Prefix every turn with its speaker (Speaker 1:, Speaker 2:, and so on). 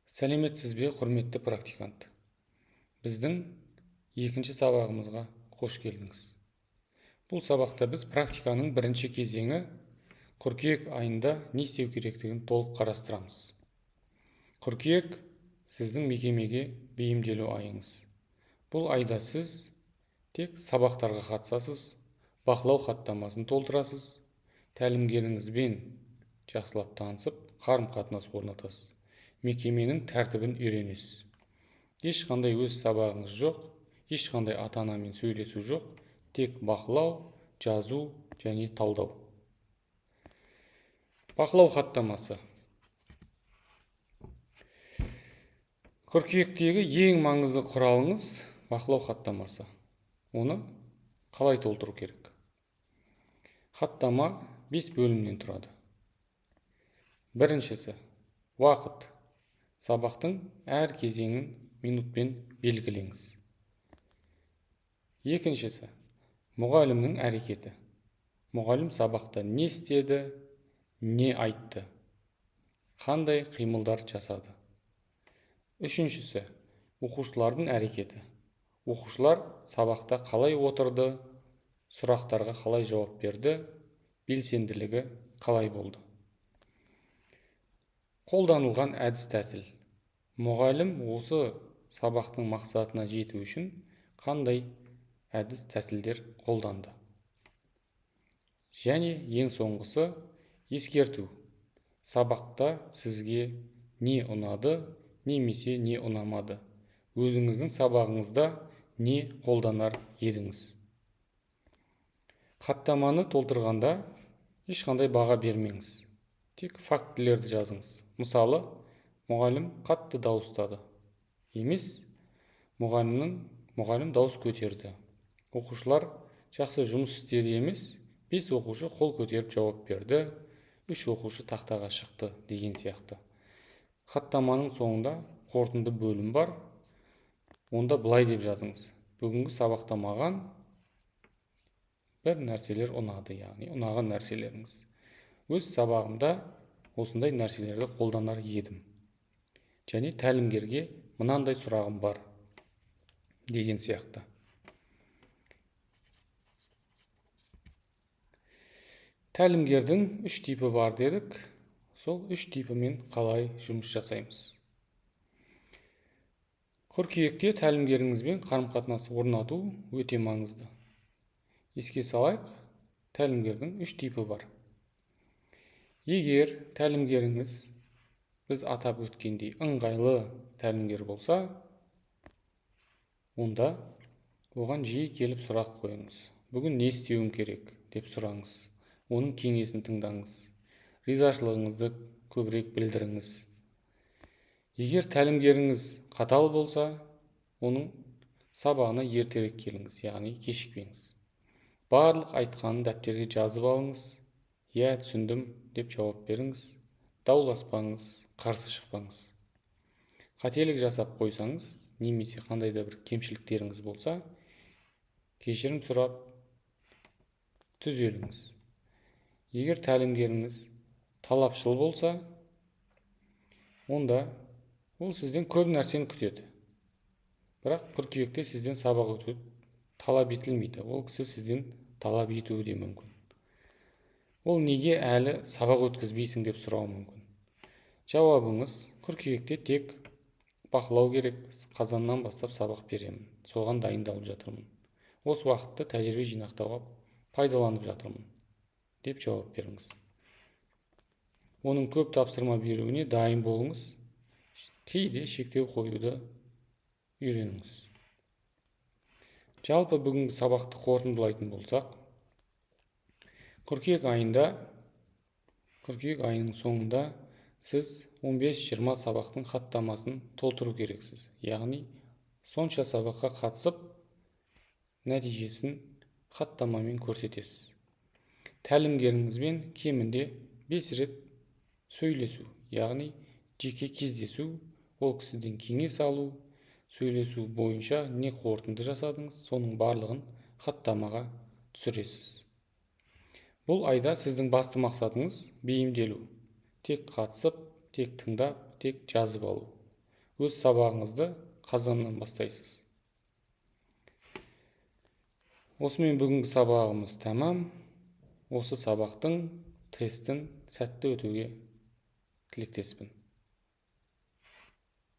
Speaker 1: Сәлеметсіз бе, құрметті практикант? Біздің екінші сабағымызға қош келдіңіз. Бұл сабақта біз практиканың бірінші кезеңі қыркүйек айында не істеу керектігін толық қарастырамыз. Қыркүйек сіздің мекемеге бейімделу айыңыз. Бұл айда сіз тек сабақтарға қатысасыз, бақылау хаттамасын толтырасыз, тәлімгеріңізбен жақсылап танысып, қарым-қатынас орнатасыз. Мекеменің тәртібін үйренесіз. Ешқандай өз сабағыңыз жоқ, ешқандай ата-анамен сөйлесу жоқ, тек бақылау, жазу және талдау. Бақылау хаттамасы. Қыркүйектегі ең маңызды құралыңыз бақылау хаттамасы. Оны қалай толтыру керек? Хаттама 5 бөлімнен тұрады. Біріншісі уақыт. Сабақтың әр кезеңін минутпен белгілеңіз. Екіншісі мұғалімнің әрекеті. Мұғалім сабақта не істеді, не айтты, қандай қимылдар жасады. Үшіншісі оқушылардың әрекеті. Оқушылар сабақта қалай отырды, сұрақтарға қалай жауап берді, белсенділігі қалай болды. Қолданылған әдіс-тәсіл. Мұғалім осы сабақтың мақсатына жету үшін қандай әдіс-тәсілдер қолданды. Және ең соңғысы ескерту. Сабақта сізге не ұнады, немесе не ұнамады. Өзіңіздің сабағыңызда не қолданар едіңіз. Хаттаманы толтырғанда ешқандай баға бермеңіз. Тек фактілерді жазыңыз. Мысалы, мұғалім қатты дауыстады. Емес, мұғалім дауыс көтерді. Оқушылар жақсы жұмыс істеді емес, 5 оқушы қол көтеріп жауап берді, 3 оқушы тақтаға шықты деген сияқты. Хаттаманың соңында қорытынды бөлім бар. Онда былай деп жазыңыз. Бүгінгі сабақта маған бір нәрселер ұнады, яғни ұнаған нәрселеріңіз. Өз сабағымда осындай нәрселерді қолданар едім. Және тәлімгерге мынандай сұрағым бар деген сияқты. Тәлімгердің 3 типі бар дедік. Сол 3 типімен қалай жұмыс жасаймыз? Қыркүйекте тәлімгеріңізбен қарым-қатынас орнату өте маңызды. Еске салайық, тәлімгердің 3 типі бар. Егер тәлімгеріңіз біз атап өткендей ыңғайлы тәлімгер болса, онда оған жиі келіп сұрақ қойыңыз. Бүгін не істеуім керек деп сұраңыз. Оның кеңесін тыңдаңыз. Ризашылығыңызды көбірек білдіріңіз. Егер тәлімгеріңіз қатал болса, оның сабағына ертерек келіңіз, яғни кешікпеңіз. Барлық айтқанын дәптерге жазып алыңыз. Я, түсіндім деп жауап беріңіз. Дауласпаңыз, қарсы шықпаңыз. Қателік жасап қойсаңыз, немесе қандай да бір кемшіліктеріңіз болса, кешірім сұрап түзеліңіз. Егер тәлімгеріңіз талапшыл болса, онда ол сізден көп нәрсені күтеді. Бірақ қыркүйекте сізден сабақ өтуді талап етілмейді. Ол кісі сізден талап етуі де мүмкін. Ол неге әлі сабақ өткізбейсің деп сұрауы мүмкін. Жауабыңыз: қыркүйекте тек бақылау керек, қазаннан бастап сабақ беремін, соған дайындалып жатырмын. Осы уақытты тәжірибе жинақтауға пайдаланып жатырмын деп жауап беріңіз. Оның көп тапсырма беруіне дайын болыңыз. Кейде шектеу қоюды үйреніңіз. Жалпы бүгінгі сабақты қорытындылайтын болсақ, қыркүйек айының соңында сіз 15-20 сабақтың хаттамасын толтыру керексіз. Яғни, сонша сабаққа қатысып, нәтижесін хаттамамен көрсетесіз. Тәлімгеріңізбен кемінде 5 рет сөйлесу, яғни жеке кездесу, ол кісіден кеңес алу, сөйлесу бойынша не қорытынды жасадыңыз, соның барлығын хаттамаға түсіресіз. Бұл айда сіздің басты мақсатыңыз бейімделу. Тек қатысып, тек тыңдап, тек жазып алу. өз сабағыңызды қазаннан бастайсыз. Осымен бүгінгі сабағымыз тәмам. Осы сабақтың тестін сәтті өтуге тілектеспін.